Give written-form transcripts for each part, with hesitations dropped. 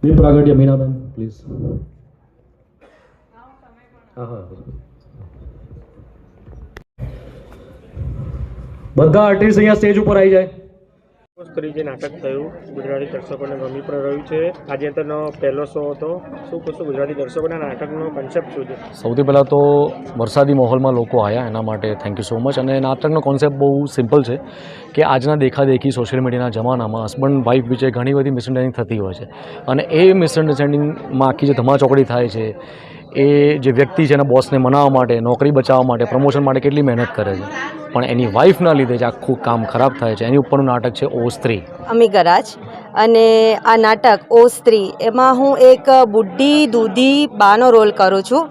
દીપ પ્રાગટ્ય મીનાબેન પ્લીઝ. બધા આર્ટિસ્ટ અહીંયા સ્ટેજ ઉપર આવી જાય. સ્ત્રી જે નાટક થયું ગુજરાતી દર્શકોને ગમી પણ રહ્યું છે. આજે તેનો પહેલો શો હતો. શું કશું ગુજરાતી દર્શકોના નાટકનો કન્સેપ્ટ શું છે? સૌથી પહેલાં તો વરસાદી માહોલમાં લોકો આવ્યા એના માટે થેન્ક યુ સો મચ. અને નાટકનો કોન્સેપ્ટ બહુ સિમ્પલ છે કે આજના દેખાદેખી સોશિયલ મીડિયાના જમાનામાં હસબન્ડ વાઈફ વચ્ચે ઘણી બધી મિસઅન્ડરસ્ટેન્ડિંગ થતી હોય છે અને એ મિસઅન્ડરસ્ટેન્ડિંગમાં આખી જે ધમાચોકડી થાય છે એ જે વ્યક્તિ છે એના બોસને મનાવવા માટે, નોકરી બચાવવા માટે, પ્રમોશન માટે કેટલી મહેનત કરે છે પણ એની વાઈફના લીધે જ આખું કામ ખરાબ થાય છે. એની ઉપરનું નાટક છે ઓ સ્ત્રી. અમી ગરાજ. અને આ નાટક ઓ સ્ત્રી એમાં હું એક બુઢી દૂધી બાનો રોલ કરું છું.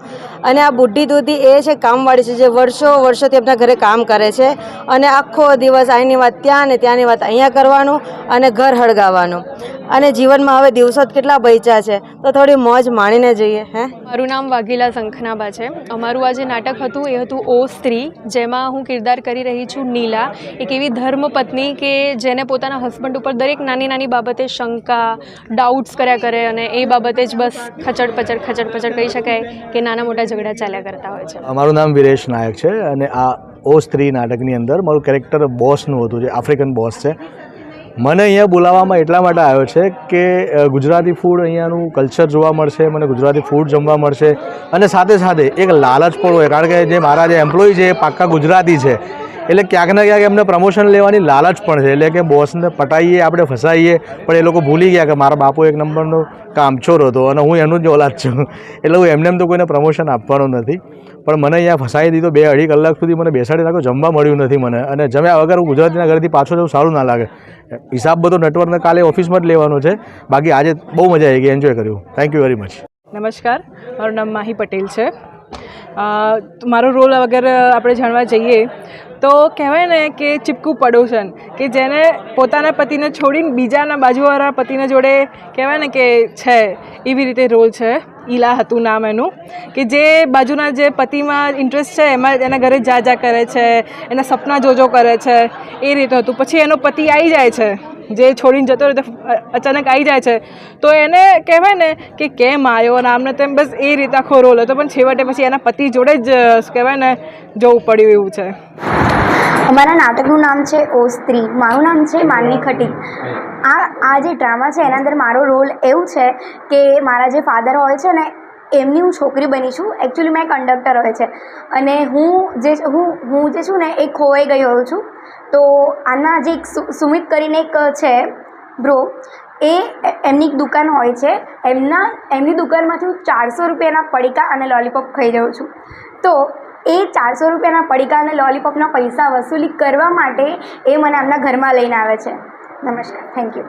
અને આ બુઢી દૂધી એ છે કામવાળી છે જે વર્ષોથી એમના ઘરે કામ કરે છે અને આખો દિવસ અહીંની વાત ત્યાં ને ત્યાંની વાત અહીંયા કરવાનું અને ઘર હળગાવવાનું. અને જીવનમાં હવે દિવસો કેટલા બચ્યા છે તો થોડી મોજ માણીને જઈએ. મારું નામ વાઘેલા શંખનાબા છે. અમારું આ જે નાટક હતું એ હતું ઓ સ્ત્રી, જેમાં હું કિરદાર કરી રહી છું નીલા, એક એવી ધર્મપત્ની કે જેને પોતાના હસબન્ડ ઉપર દરેક નાની નાની બાબતે શંકા, ડાઉટ્સ કર્યા કરે અને એ બાબતે જ બસ ખચડ પચડ કહી શકાય કે નાના મોટા ઝઘડા ચાલ્યા કરતા હોય છે. મારું નામ વિરેશ નાયક છે અને આ ઓ સ્ત્રી નાટકની અંદર મારું કેરેક્ટર બોસનું હતું, જે આફ્રિકન બોસ છે. મને અહીંયા બોલાવવામાં એટલા માટે આવ્યો છે કે ગુજરાતી ફૂડ અહીંયાનું કલ્ચર જોવા મળશે, મને ગુજરાતી ફૂડ જમવા મળશે અને સાથે સાથે એક લાલચ પણ હોય, કારણ કે જે મારા જે એમ્પ્લોય છે એ પાક્કા ગુજરાતી છે એટલે ક્યાંક ને ક્યાંક એમને પ્રમોશન લેવાની લાલચ પણ છે. એટલે કે બોસને પટાઈએ, આપણે ફસાઈએ, પણ એ લોકો ભૂલી ગયા કે મારા બાપુ એક નંબરનો કામચોર હતો અને હું એનું જ ઓલાદ છું એટલે હું એમને તો કોઈને પ્રમોશન આપવાનું નથી. પણ મને અહીંયા ફસાઈ દીધો. 2-2.5 કલાક સુધી મને બેસાડી રાખ્યો, જમવા મળ્યું નથી મને. અને જમ્યા વગર હું ગુજરાતીના ઘરેથી પાછો જવું સારું ના લાગે. હિસાબ બધો નેટવર્કને કાલે ઓફિસમાં જ લેવાનો છે. બાકી આજે બહુ મજા આવી ગઈ, એન્જોય કર્યું. Thank you very much. નમસ્કાર, મારું નામ માહી પટેલ છે. મારો રોલ અગર આપણે જાણવા જઈએ તો કહેવાય ને કે ચીપકું પડોશન, કે જેને પોતાના પતિને છોડીને બીજાના બાજુવાળા પતિને જોડે કહેવાય ને કે છે એવી રીતે રોલ છે. ઈલા હતું નામ એનું, કે જે બાજુના જે પતિમાં ઇન્ટરેસ્ટ છે એમાં એના ઘરે જા કરે છે, એના સપના જોજો કરે છે, એ રીતે હતું. પછી એનો પતિ આવી જાય છે, જે છોડીને જતો રહે અચાનક આવી જાય છે, તો એને કહેવાય ને કે કેમ આવ્યો અને આમને તેમ, બસ એ રીતે આખો રોલ હતો. પણ છેવટે પછી એના પતિ જોડે જ કહેવાય ને જવું પડ્યું એવું છે. અમારા નાટકનું નામ છે ઓ સ્ત્રી. મારું નામ છે માનવી ખટીક. આ જે ડ્રામા છે એના અંદર મારો રોલ એવું છે કે મારા જે ફાધર હોય છે ને એમની હું છોકરી બની છું. એકચ્યુઅલી મેં કંડક્ટર હોય છે અને હું જે છું ને એ ખોવાઈ ગઈ હોઉં છું. તો આના જે એક સુમિત કરીને એક છે બ્રો, એ એમની એક દુકાન હોય છે. એમની દુકાનમાંથી હું 400 રૂપિયાના પડીકા અને લોલીપોપ ખાઈ જાઉં છું. તો એ 400 રૂપિયાના પડીકા અને લોલીપોપના પૈસા વસૂલી કરવા માટે એ મને આમના ઘરમાં લઈને આવે છે. નમસ્કાર, થેન્ક યુ.